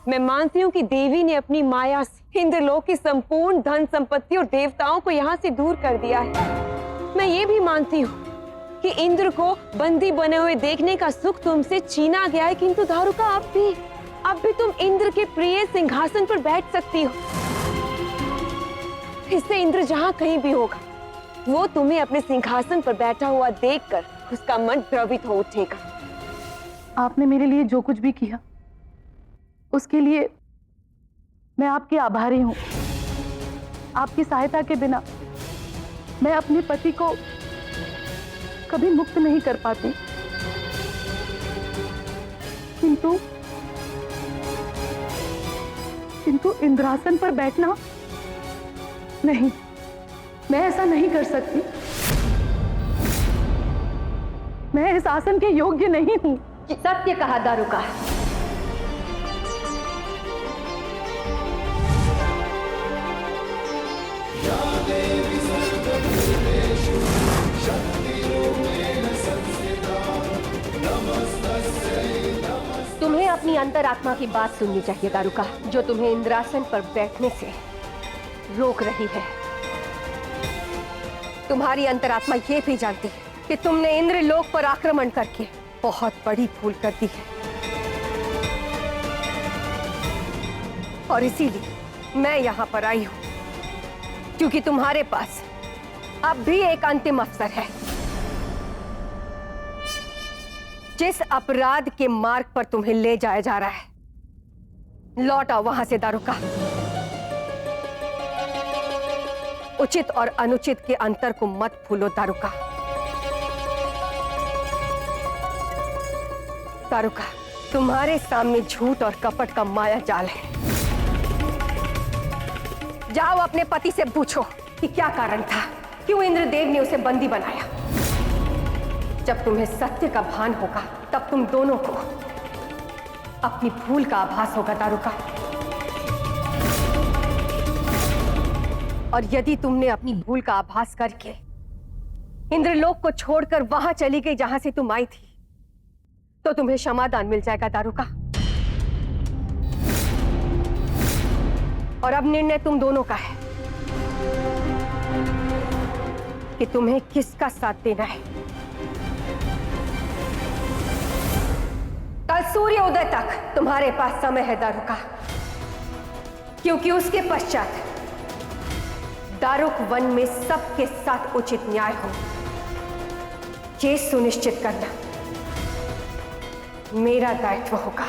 मैं मानती हूँ कि देवी ने अपनी माया से इंद्रलोक की संपूर्ण धन संपत्ति और देवताओं को यहाँ से दूर कर दिया है। मैं ये भी मानती हूँ कि इंद्र को बंदी बने हुए देखने का सुख तुमसे छीना गया है, किंतु दारुका अब भी तुम इंद्र के प्रिय सिंहासन पर बैठ सकती हो। इससे इंद्र जहाँ कहीं भी होगा, वो तुम्हें अपने सिंहासन पर बैठा हुआ देखकर उसका मन द्रवित हो उठेगा। आपने मेरे लिए जो कुछ भी किया उसके लिए मैं आपकी आभारी हूँ। आपकी सहायता के बिना मैं अपने पति को कभी मुक्त नहीं कर पाती, किंतु इंद्रासन पर बैठना नहीं, मैं ऐसा नहीं कर सकती। मैं इस आसन के योग्य नहीं हूं। सत्य कहा दारुका। तुम्हें अपनी अंतरात्मा की बात सुननी चाहिए दारुका, जो तुम्हें इंद्रासन पर बैठने से रोक रही है। तुम्हारी अंतरात्मा ये भी जानती है कि तुमने इंद्रलोक पर आक्रमण करके बहुत बड़ी भूल कर दी है, और इसीलिए मैं यहाँ पर आई हूँ, क्योंकि तुम्हारे पास अब भी एक अंतिम अवसर है। जिस अपराध के मार्ग पर तुम्हें ले जाया जा रहा है, लौट आओ वहां से दारुका। उचित और अनुचित के अंतर को मत भूलो दारुका। दारुका, तुम्हारे सामने झूठ और कपट का माया जाल है। जाओ अपने पति से पूछो कि क्या कारण था, क्यों इंद्रदेव ने उसे बंदी बनाया। जब तुम्हें सत्य का भान होगा, तब तुम दोनों को अपनी भूल का आभास होगा दारुका। और यदि तुमने अपनी भूल का आभास करके इंद्रलोक को छोड़कर वहां चली गई जहां से तुम आई थी, तो तुम्हें क्षमादान मिल जाएगा दारुका। और अब निर्णय तुम दोनों का है कि तुम्हें किसका साथ देना है। कल सूर्योदय तक तुम्हारे पास समय है दारुका, क्योंकि उसके पश्चात दारुक वन में सबके साथ उचित न्याय हो, ये सुनिश्चित करना मेरा दायित्व होगा।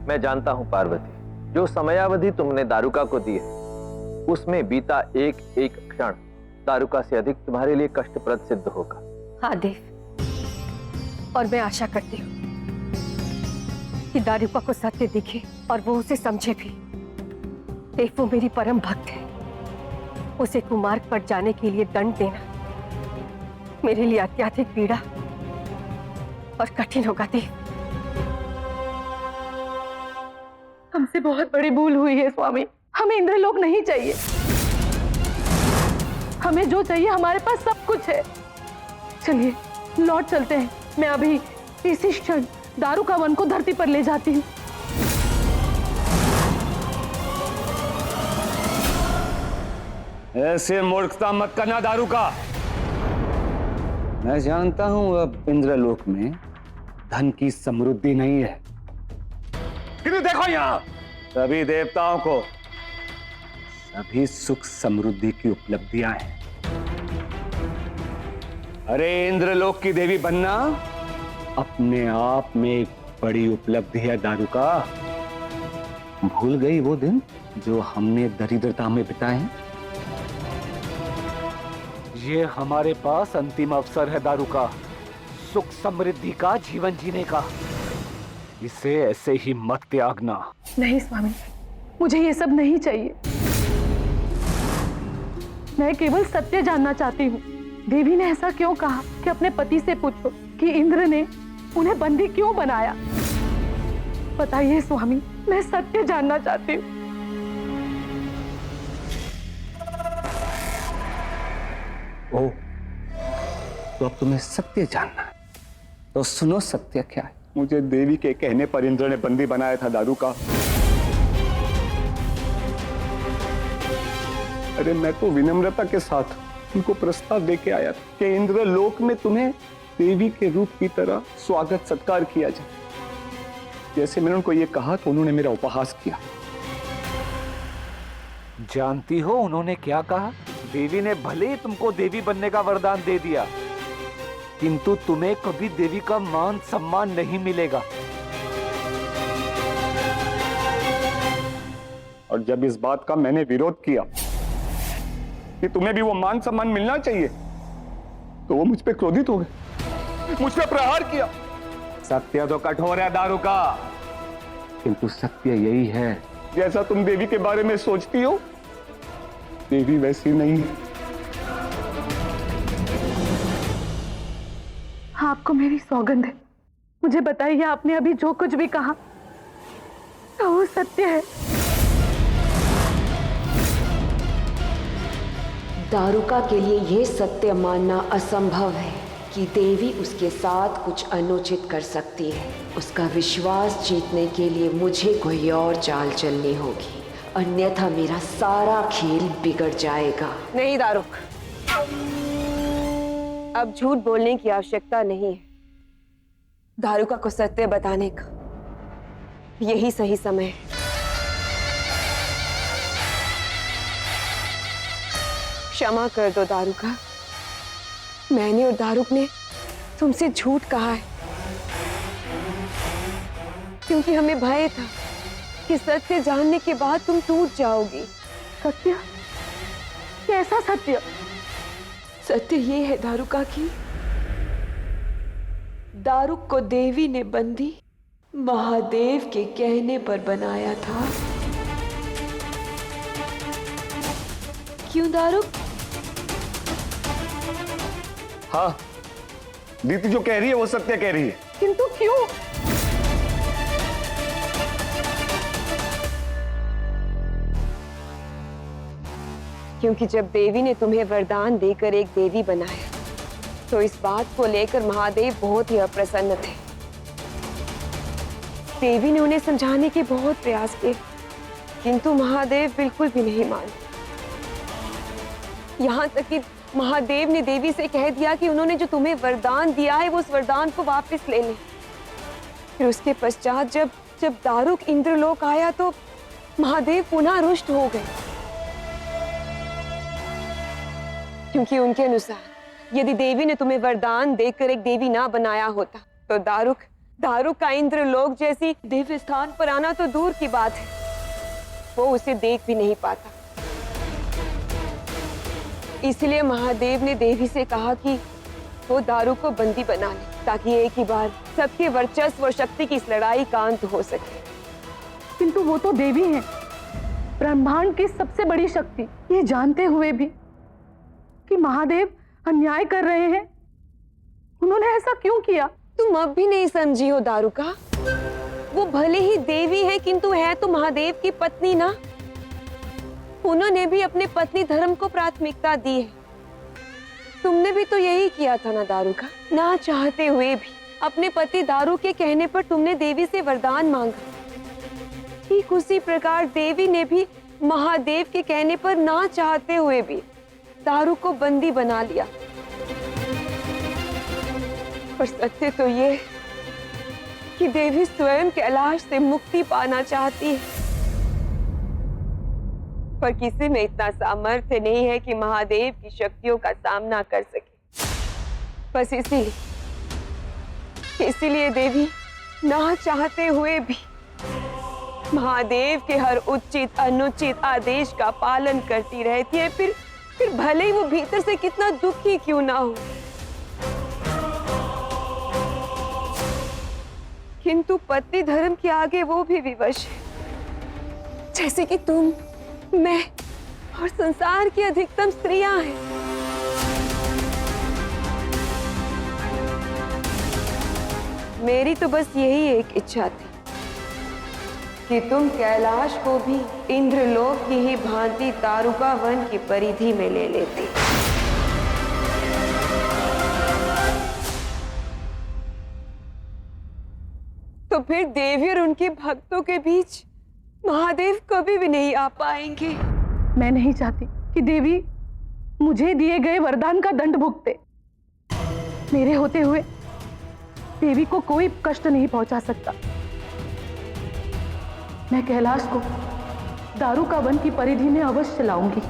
मैं जानता हूं पार्वती, जो समयावधि तुमने दारुका को दी है, उसमें बीता एक एक क्षण दारुका से अधिक तुम्हारे लिए कष्टप्रद सिद्ध होगा। हाँ देव, और मैं आशा करती हूँ कि दारुका को सत्य दिखे और वो उसे समझे भी। देव, वो मेरी परम भक्त है, उसे कुमार्ग पर जाने के लिए दंड देना मेरे लिए अत्यधिक पीड़ा और कठिन होगा। देव, हमसे बहुत बड़ी भूल हुई है स्वामी। हमें इंद्रलोक नहीं चाहिए, हमें जो चाहिए हमारे पास सब कुछ है। चलिए लौट चलते हैं। मैं अभी इसी क्षण दारुका वन को धरती पर ले जाती हूँ। ऐसे मूर्खता मत करना दारुका। मैं जानता हूं अब इंद्रलोक में धन की समृद्धि नहीं है, किंतु देखो यहां सभी देवताओं को सभी सुख समृद्धि की उपलब्धियां हैं। अरे इंद्रलोक की देवी बनना अपने आप में एक बड़ी उपलब्धि है दारुका। भूल गई वो दिन जो हमने दरिद्रता में बिताए हैं? ये हमारे पास अंतिम अवसर है दारुका, सुख समृद्धि का, जीवन जीने का। इसे ऐसे ही मत त्यागना। नहीं स्वामी, मुझे ये सब नहीं चाहिए। मैं केवल सत्य जानना चाहती हूँ। देवी ने ऐसा क्यों कहा कि अपने पति से पूछो कि इंद्र ने उन्हें बंदी क्यों बनाया? बताइए स्वामी, मैं सत्य जानना चाहती हूँ। ओ, तो अब तुम्हें सत्य जानना है, तो सुनो सत्य क्या है। मुझे देवी के कहने पर इंद्र ने बंदी बनाया था दारू का। अरे मैं तो विनम्रता के साथ उनको प्रस्ताव देके आया था कि इंद्र लोक में तुम्हें देवी के रूप की तरह स्वागत सत्कार किया जाए। जैसे मैंने उनको ये कहा तो उन्होंने मेरा उपहास किया। जानती हो उन्होंने क्या कहा? देवी ने भले ही तुमको देवी बनने का वरदान दे दिया, किंतु तुम्हें कभी देवी का मान सम्मान नहीं मिलेगा। और जब इस बात का मैंने विरोध किया कि तुम्हें भी वो मान सम्मान मिलना चाहिए, तो वो मुझ पे क्रोधित हो गए, मुझ पे प्रहार किया। सत्य तो कठोर है दारू का, किंतु सत्य यही है, जैसा तुम देवी के बारे में सोचती हो, देवी वैसी नहीं है। आपको मेरी सौगंध है, मुझे बताइए आपने अभी जो कुछ भी कहा तो वो सत्य है? दारुका के लिए यह सत्य मानना असंभव है कि देवी उसके साथ कुछ अनुचित कर सकती है। उसका विश्वास जीतने के लिए मुझे कोई और चाल चलनी होगी, अन्यथा मेरा सारा खेल बिगड़ जाएगा। नहीं दारुक, अब झूठ बोलने की आवश्यकता नहीं है। दारुका को सत्य बताने का यही सही समय है। क्षमा कर दो दारुका, मैंने और दारुक ने तुमसे झूठ कहा है, क्योंकि हमें भय था कि सत्य जानने के बाद तुम टूट जाओगी। सत्य? कैसा सत्य? सत्य ये है दारुका की दारुक को देवी ने बंदी महादेव के कहने पर बनाया था। क्यों दारुक? हाँ, दीदी जो कह रही है वो सत्य कह रही है। किंतु क्यों? क्योंकि जब देवी ने तुम्हें वरदान देकर एक देवी बनाया, तो इस बात को लेकर महादेव बहुत ही अप्रसन्न थे। देवी ने उन्हें समझाने के बहुत प्रयास किए, किंतु महादेव बिल्कुल भी नहीं माने। यहाँ तक कि महादेव ने देवी से कह दिया कि उन्होंने जो तुम्हें वरदान दिया है वो उस वरदान को वापस ले लें। फिर उसके पश्चात जब दारुक इंद्रलोक आया तो महादेव पुनः रुष्ट हो गए, क्योंकि उनके अनुसार यदि देवी ने तुम्हें वरदान देकर एक देवी ना बनाया होता तो दारुक का इंद्रलोक जैसी दिव्य स्थान पर आना तो दूर की बात है, वो उसे देख भी नहीं पाता। इसलिए महादेव ने देवी से कहा कि वो दारुक को बंदी बना ले, ताकि एक ही बार सबके वर्चस्व और शक्ति की इस लड़ाई का अंत हो सके। किंतु वो तो देवी हैं, ब्रह्मांड की सबसे बड़ी शक्ति। ये जानते हुए भी कि महादेव अन्याय कर रहे हैं, उन्होंने ऐसा क्यों किया? तुम अब भी नहीं समझी हो दारुका। वो भले ही देवी है, किंतु है तो महादेव की पत्नी ना। उन्होंने भी अपने पत्नी धर्म को प्राथमिकता दी है। तुमने भी तो यही किया था ना दारुका। ना चाहते हुए भी अपने पति दारू के कहने पर तुमने देवी से वरदान मांगा। ठीक उसी प्रकार देवी ने भी महादेव के कहने पर ना चाहते हुए भी दारू को बंदी बना लिया। पर सत्य तो ये कि देवी स्वयं कैलाश से मुक्ति पाना चाहती है, पर किसी में इतना सामर्थ्य नहीं है कि महादेव की शक्तियों का सामना कर सके। बस इसीलिए देवी ना चाहते हुए भी महादेव के हर उचित अनुचित आदेश का पालन करती रहती है, फिर भले ही वो भीतर से कितना दुखी क्यों ना हो। किंतु पति धर्म के आगे वो भी विवश है, जैसे कि तुम, मैं और संसार की अधिकतम स्त्रियां हैं। मेरी तो बस यही एक इच्छा थी कि तुम कैलाश को भी इंद्रलोक की ही भांति दारुका वन की परिधि में ले लेते। तो फिर देवी और उनके भक्तों के बीच महादेव कभी भी नहीं आ पाएंगे। मैं नहीं चाहती कि देवी मुझे दिए गए वरदान का दंड भुगते। मेरे होते हुए देवी को कोई कष्ट नहीं पहुंचा सकता। मैं कैलाश को दारुका वन की परिधि में अवश्य लाऊंगी।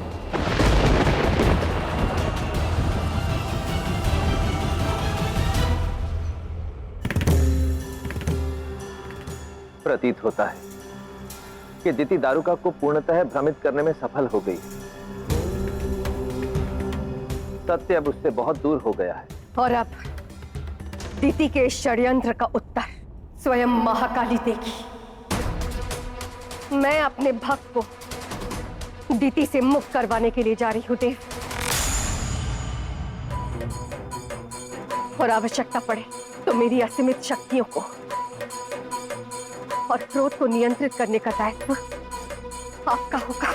प्रतीत होता है कि दिति दारुका को पूर्णतः भ्रमित करने में सफल हो गई। सत्य अब उससे बहुत दूर हो गया है। और अब दिति के षड्यंत्र का उत्तर स्वयं महाकाली देगी। मैं अपने भक्त को दिति से मुक्त करवाने के लिए जा रही हूं देव। और आवश्यकता पड़े तो मेरी असीमित शक्तियों को और क्रोध को नियंत्रित करने का दायित्व आपका होगा।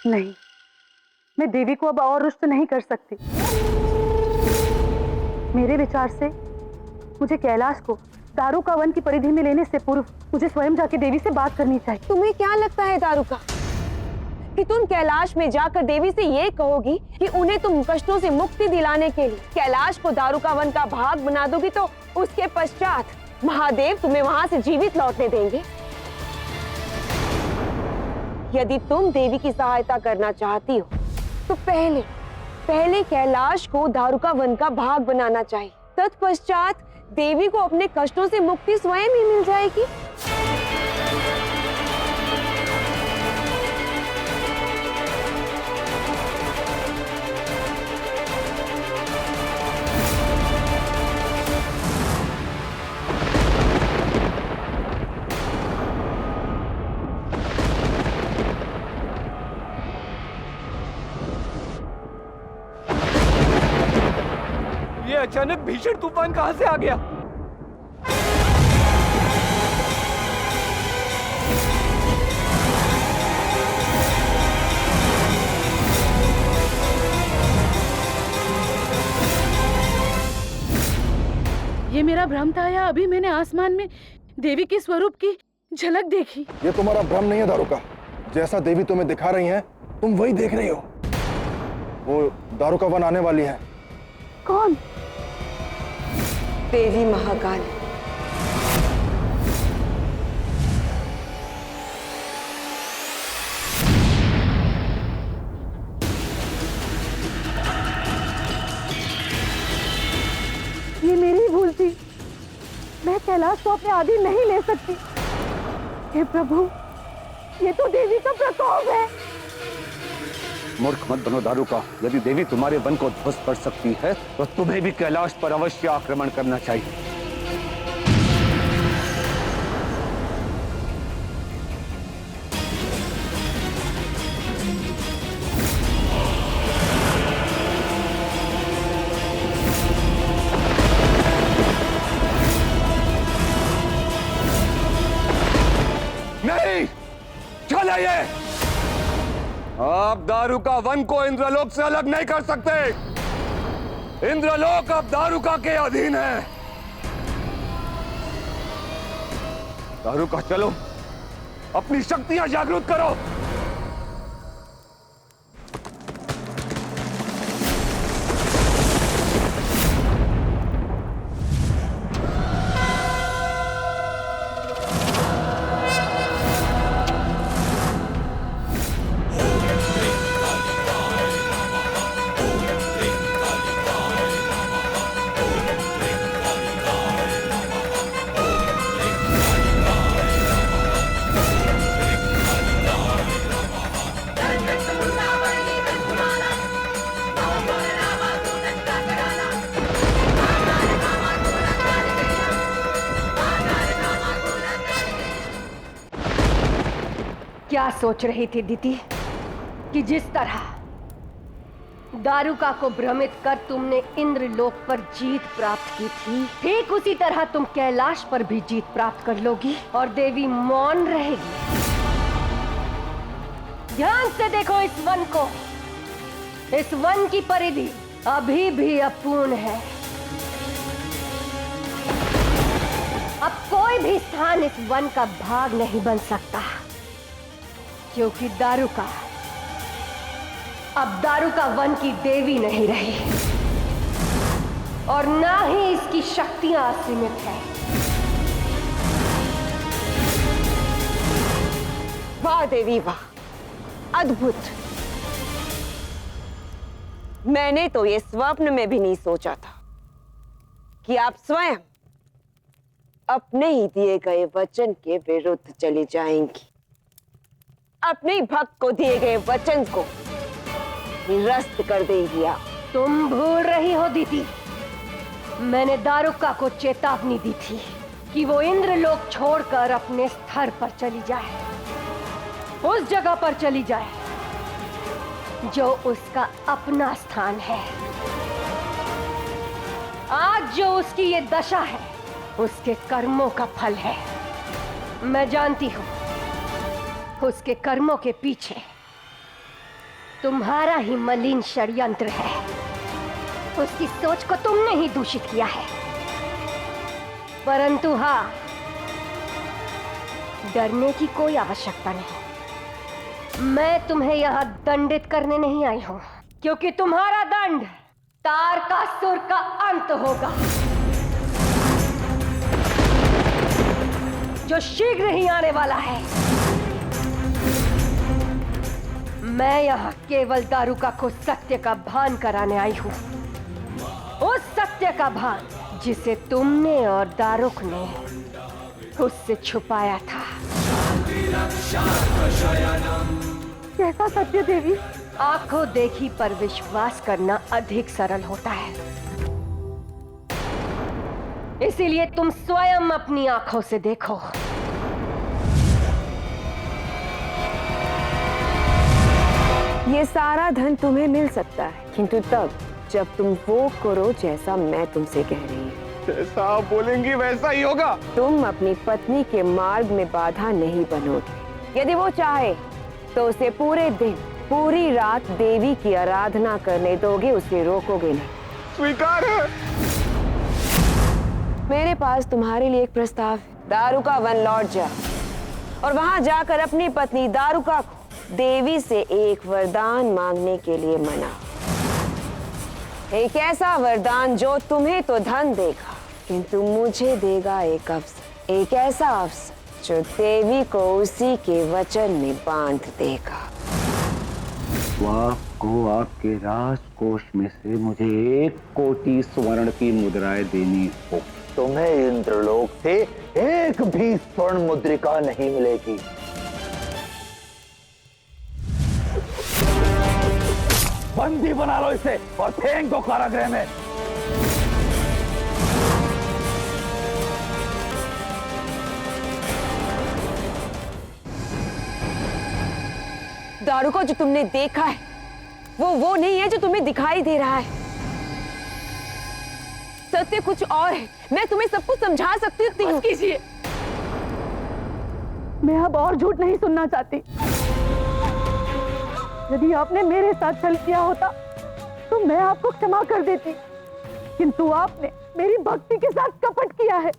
नहीं, मैं देवी को अब और रुष्ट नहीं कर सकती। मेरे विचार से मुझे कैलाश को दारुका वन की परिधि में लेने से पूर्व मुझे स्वयं जाके देवी से बात करनी चाहिए। तुम्हें क्या लगता है दारुका कि तुम कैलाश में जाकर देवी से ये कहोगी कि उन्हें तुम कष्टों से मुक्ति दिलाने के लिए कैलाश को दारुका वन का भाग बना दोगी, तो उसके पश्चात महादेव तुम्हें वहां से जीवित लौटने देंगे? यदि तुम देवी की सहायता करना चाहती हो तो पहले कैलाश को दारुका वन का भाग बनाना चाहिए। तत्पश्चात देवी को अपने कष्टों से मुक्ति स्वयं ही मिल जाएगी। ये अचानक भीषण तूफान कहां से आ गया? ये मेरा भ्रम था या अभी मैंने आसमान में देवी के स्वरूप की झलक देखी? ये तुम्हारा भ्रम नहीं है दारुका। जैसा देवी तुम्हें दिखा रही हैं, तुम वही देख रही हो। वो दारुका वन आने वाली है। कौन? देवी महाकाली। ये मेरी भूल थी। मैं कैलाश को अपने अधीन नहीं ले सकती। हे प्रभु, ये तो देवी का प्रकोप है। मूर्ख मत बनो दारुका। यदि देवी तुम्हारे वन को ध्वस्त कर सकती है तो तुम्हें भी कैलाश पर अवश्य आक्रमण करना चाहिए। नहीं, चला ये। आप दारुका वन को इंद्रलोक से अलग नहीं कर सकते। इंद्रलोक अब दारुका के अधीन है। दारुका चलो, अपनी शक्तियां जागृत करो। क्या सोच रही थी दीदी कि जिस तरह दारुका को भ्रमित कर तुमने इंद्रलोक पर जीत प्राप्त की थी, ठीक उसी तरह तुम कैलाश पर भी जीत प्राप्त कर लोगी और देवी मौन रहेगी। ध्यान से देखो इस वन को। इस वन की परिधि अभी भी अपूर्ण है। अब कोई भी स्थान इस वन का भाग नहीं बन सकता, क्योंकि दारुका अब दारुका वन की देवी नहीं रही और ना ही इसकी शक्तियां असीमित है। वाह देवी वाह, अद्भुत। मैंने तो ये स्वप्न में भी नहीं सोचा था कि आप स्वयं अपने ही दिए गए वचन के विरुद्ध चली जाएंगी, अपने भक्त को दिए गए वचन को निरस्त कर देंगी आप। तुम भूल रही हो दीदी, मैंने दारुका को चेतावनी दी थी कि वो इंद्रलोक छोड़कर अपने स्तर पर चली जाए, उस जगह पर चली जाए जो उसका अपना स्थान है। आज जो उसकी ये दशा है उसके कर्मों का फल है। मैं जानती हूं उसके कर्मों के पीछे तुम्हारा ही मलिन षड्यंत्र है। उसकी सोच को तुमने ही दूषित किया है। परंतु हाँ, डरने की कोई आवश्यकता नहीं। मैं तुम्हें यहां दंडित करने नहीं आई हूं, क्योंकि तुम्हारा दंड तारकासुर का अंत होगा, जो शीघ्र ही आने वाला है। मैं यहाँ केवल दारुका को सत्य का भान कराने आई हूँ, उस सत्य का भान जिसे तुमने और दारुक ने उससे छुपाया था। कैसा सत्य देवी? आंखों देखी पर विश्वास करना अधिक सरल होता है, इसीलिए तुम स्वयं अपनी आंखों से देखो। ये सारा धन तुम्हें मिल सकता है, किंतु तब जब तुम वो करो जैसा मैं तुमसे कह रही हूँ। जैसा आप बोलेंगी वैसा ही होगा। तुम अपनी पत्नी के मार्ग में बाधा नहीं बनोगे। यदि वो चाहे तो उसे पूरे दिन पूरी रात देवी की आराधना करने दोगे, उसे रोकोगे नहीं। स्वीकार है। मेरे पास तुम्हारे लिए एक प्रस्ताव है। दारुका वन लौट जा और वहां जाकर अपनी पत्नी दारुका को देवी से एक वरदान मांगने के लिए मना। एक ऐसा वरदान जो तुम्हें तो धन देगा, किंतु मुझे देगा एक अवसर, एक ऐसा अवसर जो देवी को उसी के वचन में बांध देगा। तो आपको आपके राजकोष में से मुझे 1 कोटि स्वर्ण की मुद्राएं देनी होगी। तुम्हें इंद्रलोक से एक भी स्वर्ण मुद्रिका नहीं मिलेगी। बंदी बना लो इसे और फेंक दो कारागृह में। दारुका जो तुमने देखा है वो नहीं है जो तुम्हें दिखाई दे रहा है। सत्य कुछ और है। मैं तुम्हें सब कुछ समझा सकती हूँ। कीजिए, मैं अब और झूठ नहीं सुनना चाहती। यदि आपने मेरे साथ छल किया होता तो मैं आपको क्षमा कर देती, किंतु आपने मेरी भक्ति के साथ कपट किया है।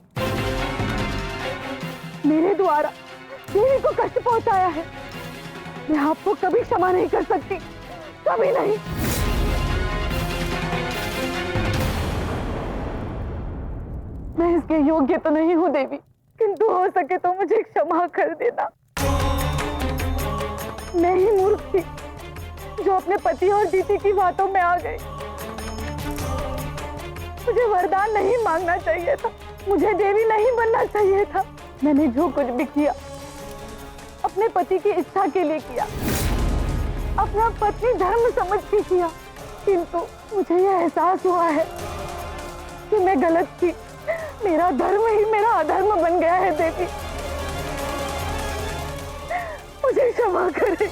मेरे द्वारा देवी को कष्ट पहुंचाया है। मैं आपको कभी क्षमा नहीं कर सकती, कभी नहीं। मैं इसके योग्य तो नहीं हूँ देवी, किंतु हो सके तो मुझे क्षमा कर देना। मैं ही मूर्ख थी जो अपने पति और दीदी की बातों में आ गई। मुझे वरदान नहीं मांगना चाहिए था, मुझे देवी नहीं बनना चाहिए था। मैंने जो कुछ भी किया अपने पति की इच्छा के लिए किया, अपना पत्नी धर्म समझ के किया, किंतु मुझे यह एहसास हुआ है कि मैं गलत थी। मेरा धर्म ही मेरा अधर्म बन गया है देवी। मुझे मुझे क्षमा करें।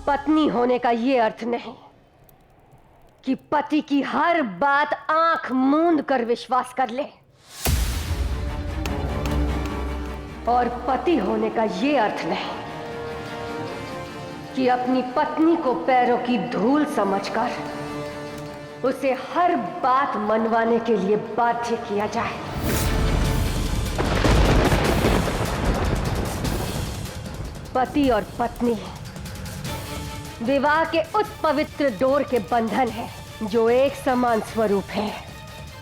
पत्नी होने का ये अर्थ नहीं कि पति की हर बात आंख मूंद कर विश्वास कर ले, और पति होने का ये अर्थ नहीं कि अपनी पत्नी को पैरों की धूल समझकर उसे हर बात मनवाने के लिए बाध्य किया जाए। पति और पत्नी विवाह के उस पवित्र डोर के बंधन है जो एक समान स्वरूप है,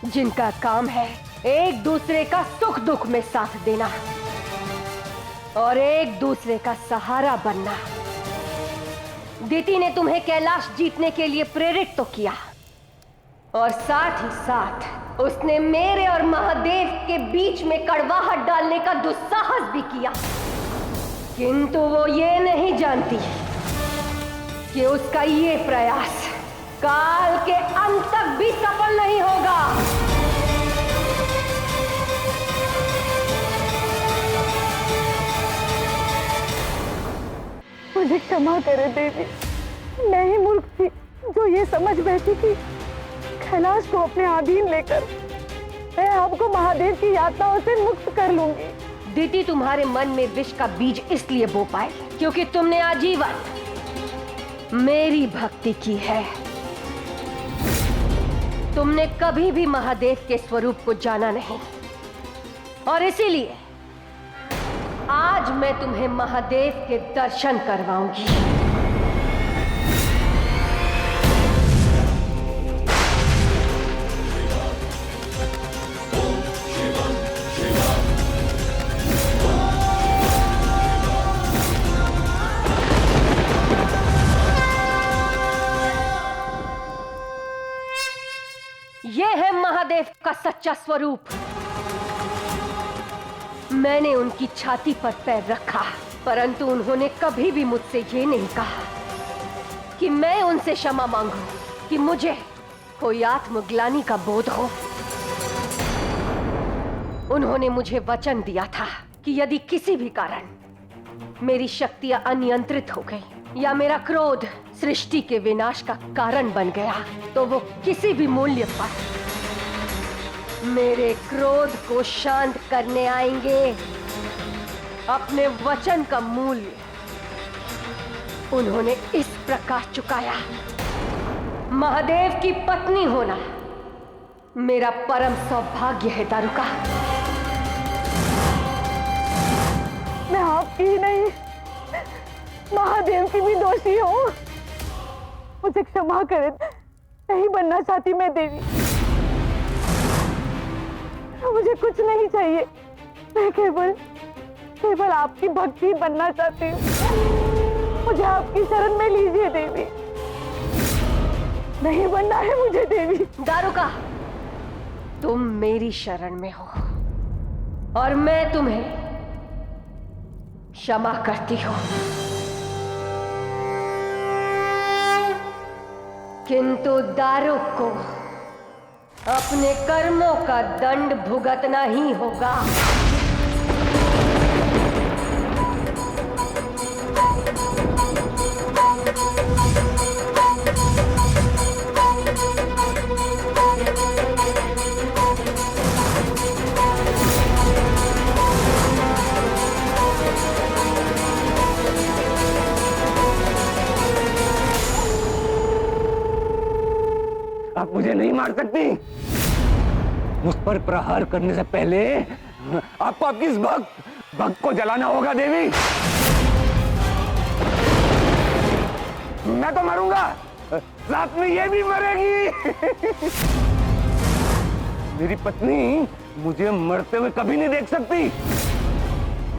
जिनका काम है एक दूसरे का सुख दुख में साथ देना और एक दूसरे का सहारा बनना। दिति ने तुम्हें कैलाश जीतने के लिए प्रेरित तो किया, और साथ ही साथ उसने मेरे और महादेव के बीच में कड़वाहट डालने का दुस्साहस भी किया, किंतु वो ये नहीं जानती कि उसका ये प्रयास काल के अंत तक भी सफल नहीं होगा। मुझे क्षमा करे देवी, मैं ही मूर्ख थी जो ये समझ बैठी थी कैलाश को अपने अधीन लेकर मैं आपको महादेव की यातनाओं से मुक्त कर लूंगी। दिति तुम्हारे मन में विष का बीज इसलिए बो पाए क्योंकि तुमने आजीवन मेरी भक्ति की है। तुमने कभी भी महादेव के स्वरूप को जाना नहीं, और इसीलिए आज मैं तुम्हें महादेव के दर्शन करवाऊंगी। यह है महादेव का सच्चा स्वरूप। मैंने उनकी छाती पर पैर रखा, परंतु उन्होंने कभी भी मुझसे ये नहीं कहा कि मैं उनसे क्षमा मांगूं, कि मुझे कोई आत्मग्लानि का बोध हो। उन्होंने मुझे वचन दिया था कि यदि किसी भी कारण मेरी शक्तियां अनियंत्रित हो गई या मेरा क्रोध सृष्टि के विनाश का कारण बन गया, तो वो किसी भी मूल्य पर मेरे क्रोध को शांत करने आएंगे। अपने वचन का मूल्य उन्होंने इस प्रकार चुकाया। महादेव की पत्नी होना मेरा परम सौभाग्य है दारुका। मैं आपकी ही नहीं महादेव की भी दोषी हूँ। मुझे क्षमा करें, नहीं बनना चाहती मैं देवी। मुझे कुछ नहीं चाहिए, मैं केवल आपकी भक्ति बनना चाहती हूँ। मुझे आपकी शरण में लीजिए देवी, नहीं बनना है मुझे देवी। दारुका, तुम मेरी शरण में हो और मैं तुम्हें क्षमा करती हूँ, किंतु दारुक को अपने कर्मों का दंड भुगतना ही होगा। आप मुझे नहीं मार सकती। मुझ पर प्रहार करने से पहले आपको आपकी इस भक्त को जलाना होगा देवी। मैं तो मरूंगा, साथ में ये भी मरेगी। मेरी पत्नी मुझे मरते हुए कभी नहीं देख सकती।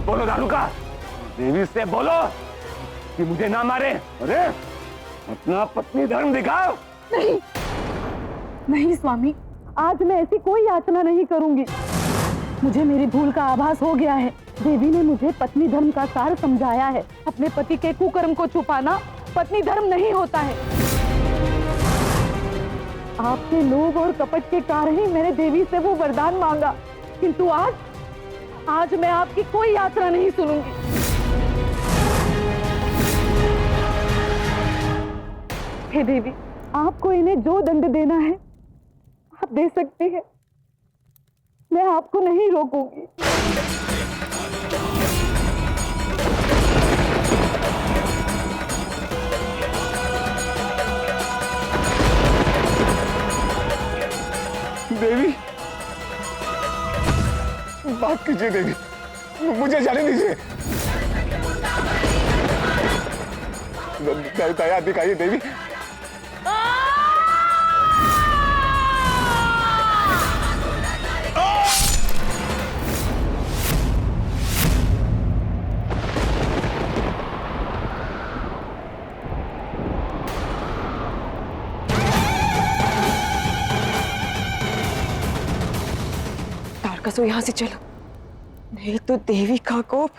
बोलो दारुका, देवी से बोलो कि मुझे ना मारे। अरे अपना पत्नी धर्म दिखाओ। नहीं नहीं स्वामी, आज मैं ऐसी कोई याचना नहीं करूंगी। मुझे मेरी भूल का आभास हो गया है। देवी ने मुझे पत्नी धर्म का सार समझाया है। अपने पति के कुकर्म को छुपाना पत्नी धर्म नहीं होता है। आपके लोभ और कपट के कारण ही मैंने देवी से वो वरदान मांगा, किंतु आज मैं आपकी कोई यात्रा नहीं सुनूंगी। हे देवी, आपको इन्हें जो दंड देना है आप दे सकती हैं, मैं आपको नहीं रोकूंगी। देवी, बात कीजिए देवी, मुझे जाने दीजिए। दया दिखाइए देवी। तारकासुर, यहाँ से चलो, नहीं तो देवी का कोप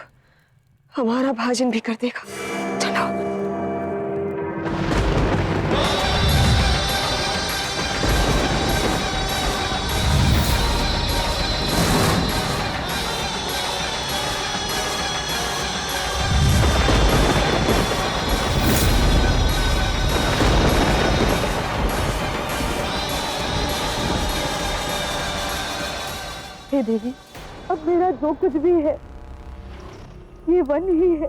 हमारा भाजन भी कर देगा। चलो। हे देवी, अब मेरा जो कुछ भी है ये वन ही है,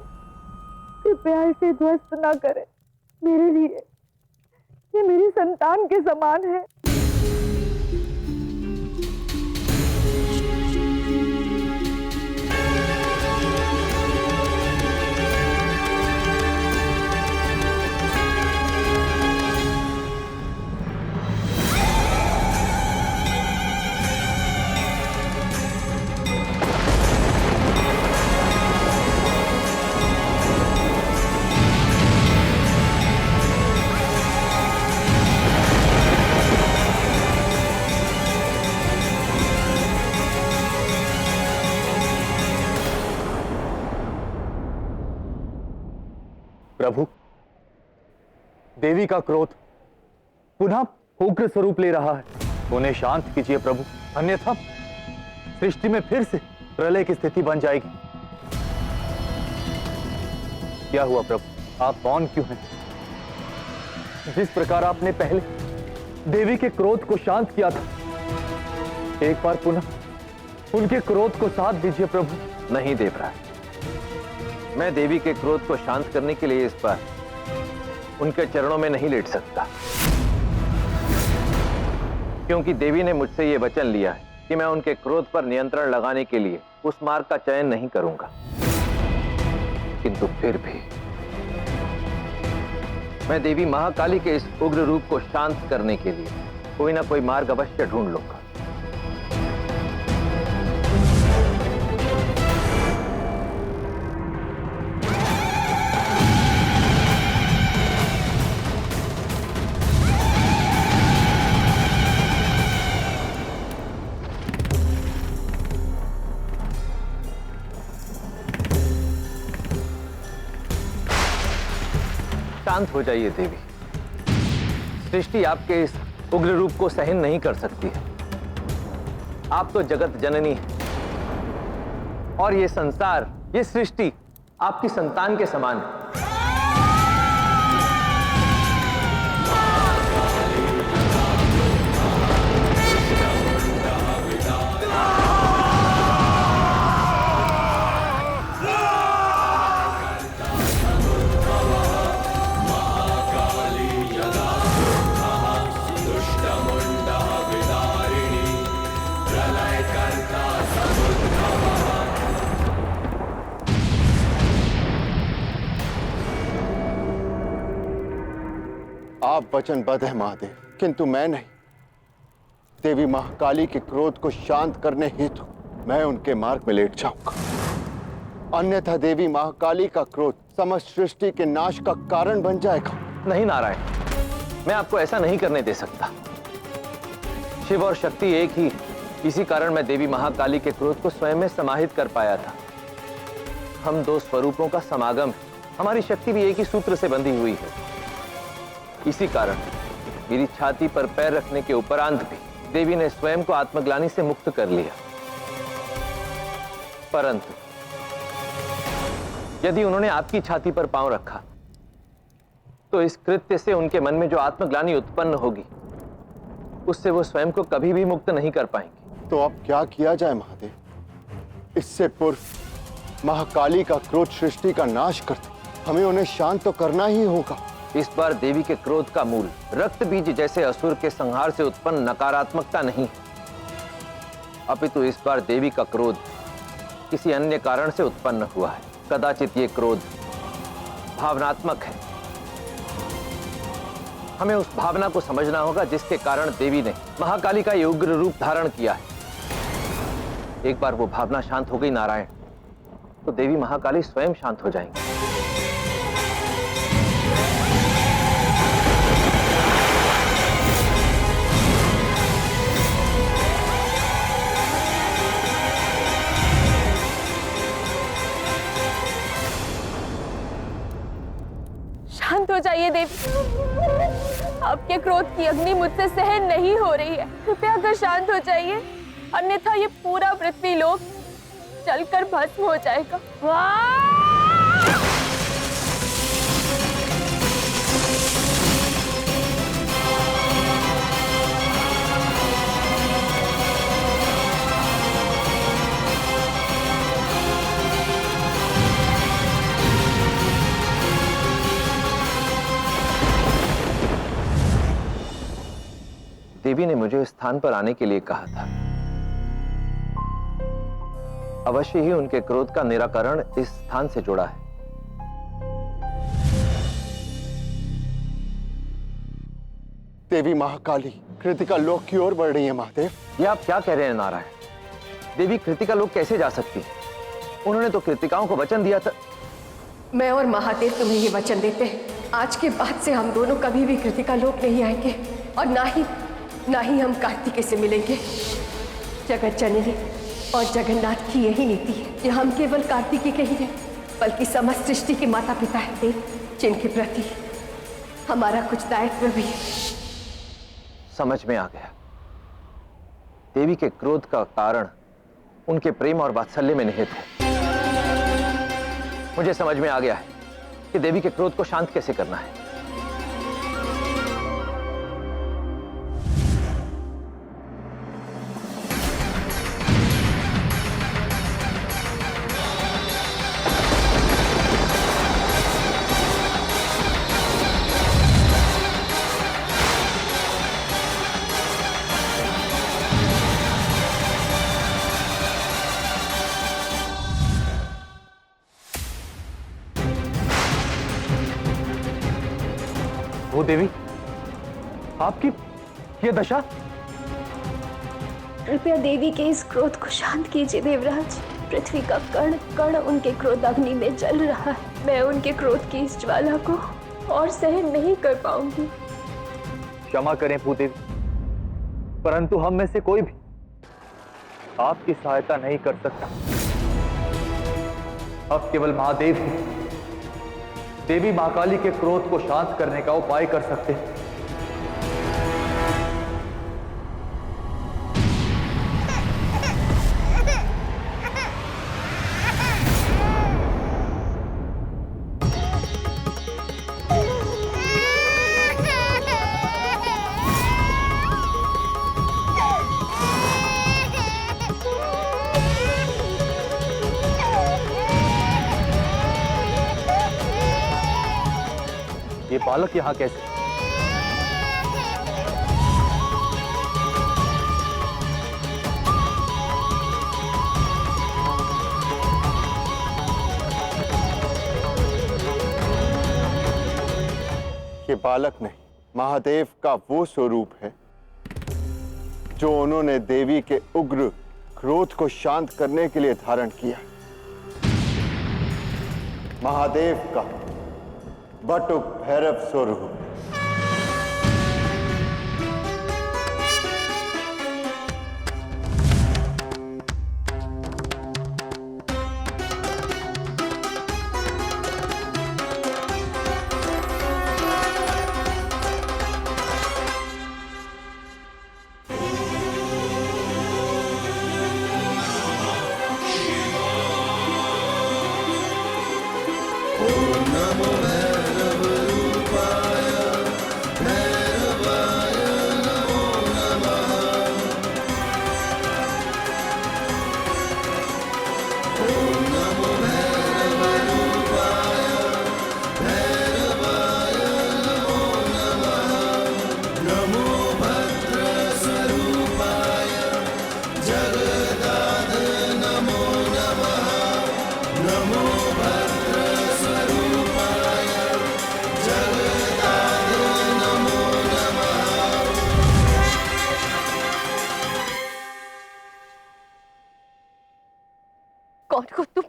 कृपया इसे ध्वस्त ना करें। मेरे लिए ये मेरी संतान के समान है। प्रभु, देवी का क्रोध पुनः उग्र स्वरूप ले रहा है, उन्हें शांत कीजिए प्रभु, अन्यथा सृष्टि में फिर से प्रलय की स्थिति बन जाएगी। क्या हुआ प्रभु, आप मौन क्यों हैं? जिस प्रकार आपने पहले देवी के क्रोध को शांत किया था, एक बार पुनः उनके क्रोध को साथ दीजिए प्रभु। नहीं देवराज, मैं देवी के क्रोध को शांत करने के लिए इस बार उनके चरणों में नहीं लेट सकता, क्योंकि देवी ने मुझसे यह वचन लिया है कि मैं उनके क्रोध पर नियंत्रण लगाने के लिए उस मार्ग का चयन नहीं करूंगा। किंतु फिर भी मैं देवी महाकाली के इस उग्र रूप को शांत करने के लिए कोई ना कोई मार्ग अवश्य ढूंढ लूंगा। शांत हो जाइए देवी, सृष्टि आपके इस उग्र रूप को सहन नहीं कर सकती है। आप तो जगत जननी है और ये संसार, ये सृष्टि आपकी संतान के समान है। आप वचनबद्ध हैं महादेव, किंतु मैं नहीं। देवी महाकाली के क्रोध को शांत करने हेतु मैं उनके मार्ग में लेट जाऊंगा, अन्यथा देवी महाकाली का क्रोध समस्त सृष्टि के नाश का कारण बन जाएगा। नहीं नारायण, मैं आपको ऐसा नहीं करने दे सकता। शिव और शक्ति एक ही, इसी कारण मैं देवी महाकाली के क्रोध को स्वयं में समाहित कर पाया था। हम दो स्वरूपों का समागम है, हमारी शक्ति भी एक ही सूत्र से बंधी हुई है। इसी कारण मेरी छाती पर पैर रखने के उपरांत भी देवी ने स्वयं को आत्मग्लानि से मुक्त कर लिया। परंतु यदि उन्होंने आपकी छाती पर पांव रखा तो इस कृत्य से उनके मन में जो आत्मग्लानि उत्पन्न होगी, उससे वो स्वयं को कभी भी मुक्त नहीं कर पाएंगे। तो अब क्या किया जाए महादेव? इससे पूर्व महाकाली का क्रोध सृष्टि का नाश करते हमें उन्हें शांत तो करना ही होगा। इस बार देवी के क्रोध का मूल रक्त बीज जैसे असुर के संहार से उत्पन्न नकारात्मकता नहीं है, अपितु इस बार देवी का क्रोध किसी अन्य कारण से उत्पन्न हुआ है। कदाचित ये क्रोध भावनात्मक है। हमें उस भावना को समझना होगा जिसके कारण देवी ने महाकाली का ये उग्र रूप धारण किया है। एक बार वो भावना शांत हो गई नारायण, तो देवी महाकाली स्वयं शांत हो जाएंगी। शांत हो जाइए देवी, आपके क्रोध की अग्नि मुझसे सहन नहीं हो रही है। कृपया कर शांत हो जाइए, अन्यथा ये पूरा पृथ्वी लोक जलकर भस्म हो जाएगा। देवी ने मुझे इस स्थान पर आने के लिए कहा था। अवश्य ही उनके क्रोध का निराकरण इस स्थान से जुड़ा है। देवी महाकाली कृतिका लोक की ओर बढ़ रही है महादेव। ये आप क्या कह रहे हैं नारायण? देवी कृतिका लोक कैसे जा सकती है? उन्होंने तो कृतिकाओं को वचन दिया था। मैं और महादेव तुम्हें ये वचन देते हैं, आज के बाद से हम दोनों कभी भी कृतिका लोक नहीं आएंगे और ना ही हम कार्तिकेय से मिलेंगे। जगत जननी और जगन्नाथ की यही नीति है कि हम केवल कार्तिकेय के ही नहीं बल्कि समस्त सृष्टि के माता पिता हैं देव, जिनके प्रति हमारा कुछ दायित्व भी है। समझ में आ गया। देवी के क्रोध का कारण उनके प्रेम और वात्सल्य में निहित है। मुझे समझ में आ गया है कि देवी के क्रोध को शांत कैसे करना है। वो देवी, आपकी ये दशा? कृपया देवी के इस क्रोध को शांत कीजिए देवराज। पृथ्वी का कण कण उनके क्रोध अग्नि में जल रहा है। मैं उनके क्रोध की इस ज्वाला को और सहन नहीं कर पाऊंगी। क्षमा करें भूदेवी, परंतु हम में से कोई भी आपकी सहायता नहीं कर सकता। अब केवल महादेव ही देवी महाकाली के क्रोध को शांत करने का उपाय कर सकते हैं। ये बालक यहाँ कैसे? ये बालक नहीं, महादेव का वो स्वरूप है जो उन्होंने देवी के उग्र क्रोध को शांत करने के लिए धारण किया। महादेव का बटुक भैरव स्वरूप। नमो भैरव रूपाय को तुम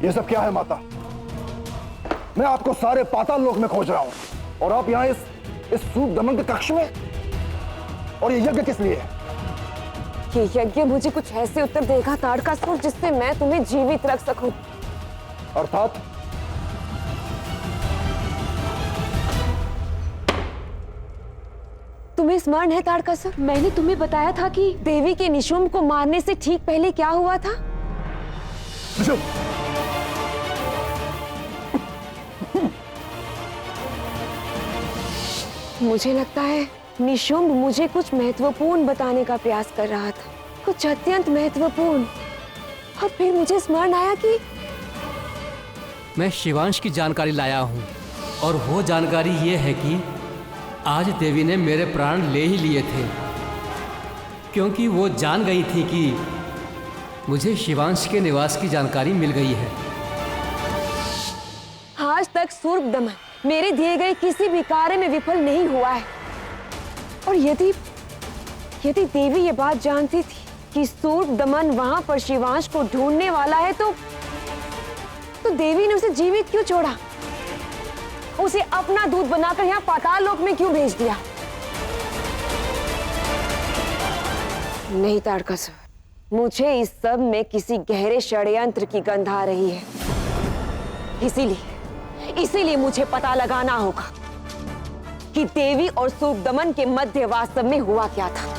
ये सब क्या है माता? मैं आपको सारे पाताल लोक में खोज रहा हूं और आप यहां इस सूप दमन के कक्ष में। और ये यज्ञ किस लिए है? ये यज्ञ मुझे कुछ ऐसे उत्तर देगा ताड़कासुर जिससे मैं तुम्हें जीवित रख सकूं। अर्थात तुम्हें स्मरण है ताड़कासुर, मैंने तुम्हें बताया था कि देवी के निशुंभ को मारने से ठीक पहले क्या हुआ था? मुझे लगता है निशुंभ मुझे कुछ महत्वपूर्ण बताने का प्रयास कर रहा था, कुछ अत्यंत महत्वपूर्ण। और फिर मुझे स्मरण आया कि मैं शिवांश की जानकारी लाया हूँ और वो जानकारी ये है कि आज देवी ने मेरे प्राण ले ही लिए थे, क्योंकि वो जान गई थी कि मुझे शिवांश के निवास की जानकारी मिल गई है। आज तक सूर्प दमन मेरे दिए गए किसी भी कार्य में विफल नहीं हुआ है। और यदि देवी ये बात जानती थी कि सूर्प दमन वहां पर शिवांश को ढूंढने वाला है तो देवी ने उसे जीवित क्यों छोड़ा? उसे अपना दूत बनाकर यहाँ पाताल लोक में क्यों भेज दिया? नहीं ताड़कासुर, मुझे इस सब में किसी गहरे षड्यंत्र की गंध आ रही है। इसीलिए मुझे पता लगाना होगा कि देवी और सूप दमन के मध्य वास्तव में हुआ क्या था।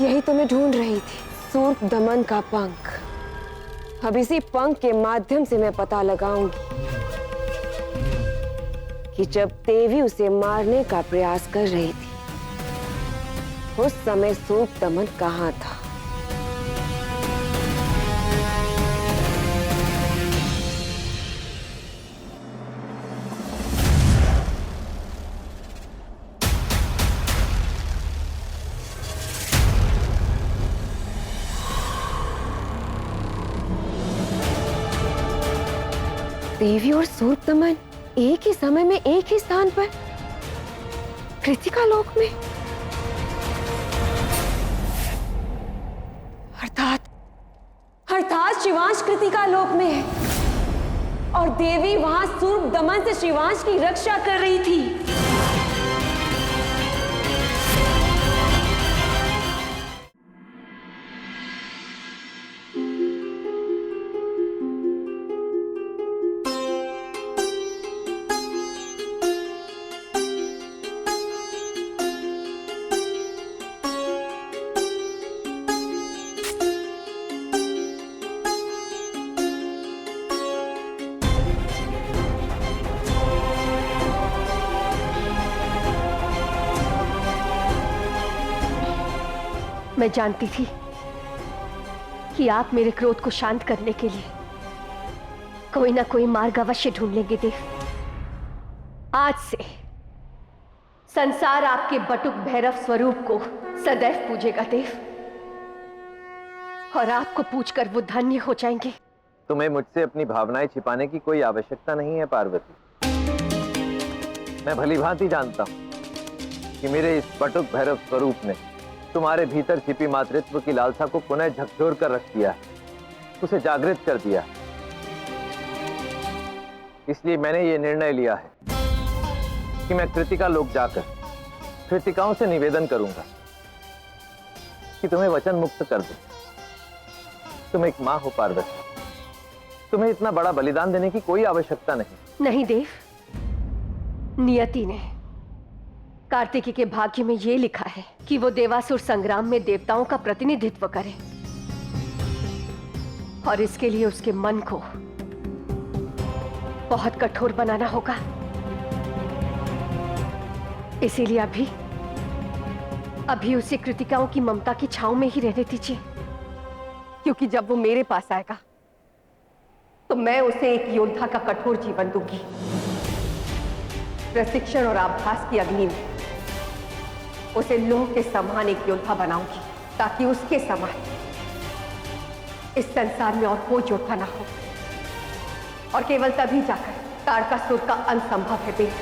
यही तो मैं ढूंढ रही थी, सूर्प दमन का पंख। अब इसी पंख के माध्यम से मैं पता लगाऊंगी कि जब देवी उसे मारने का प्रयास कर रही थी उस समय सूर्प दमन कहाँ था। देवी और सूर्प दमन एक ही समय में एक ही स्थान पर कृतिका लोक में। अर्थात शिवांश कृतिका लोक में है और देवी वहां सूर्प दमन से शिवांश की रक्षा कर रही थी। मैं जानती थी कि आप मेरे क्रोध को शांत करने के लिए कोई ना कोई मार्ग अवश्य ढूंढ लेंगे देव। आज से संसार आपके बटुक भैरव स्वरूप को सदैव पूजेगा देव, और आपको पूजकर वो धन्य हो जाएंगे। तुम्हें मुझसे अपनी भावनाएं छिपाने की कोई आवश्यकता नहीं है पार्वती। मैं भलीभांति जानता हूं कि मेरे इस बटुक भैरव स्वरूप ने तुम्हारे भीतर छिपी मातृत्व की लालसा को पुनः झकझोर कर रख दिया है, उसे जागृत कर दिया। इसलिए मैंने ये निर्णय लिया है कि मैं कृतिका लोक जाकर कृतिकाओं से निवेदन करूंगा कि तुम्हें वचन मुक्त कर दूं। तुम एक मां हो पार्वती, तुम्हें इतना बड़ा बलिदान देने की कोई आवश्यकता नहीं। नहीं देव, नियति ने, कार्तिकी के भाग्य में ये लिखा है कि वो देवासुर संग्राम में देवताओं का प्रतिनिधित्व करे, और इसके लिए उसके मन को बहुत कठोर बनाना होगा। इसीलिए अभी उसे कृतिकाओं की ममता की छांव में ही रहने दीजिए, क्योंकि जब वो मेरे पास आएगा तो मैं उसे एक योद्धा का कठोर जीवन दूंगी। प्रशिक्षण और आभास की अग्नि में उसे लोह के समान एक योद्धा बनाऊंगी, ताकि उसके समान इस संसार में और कोई योद्धा ना हो। और केवल तभी जाकर तारकासुर का अंत संभव है देव।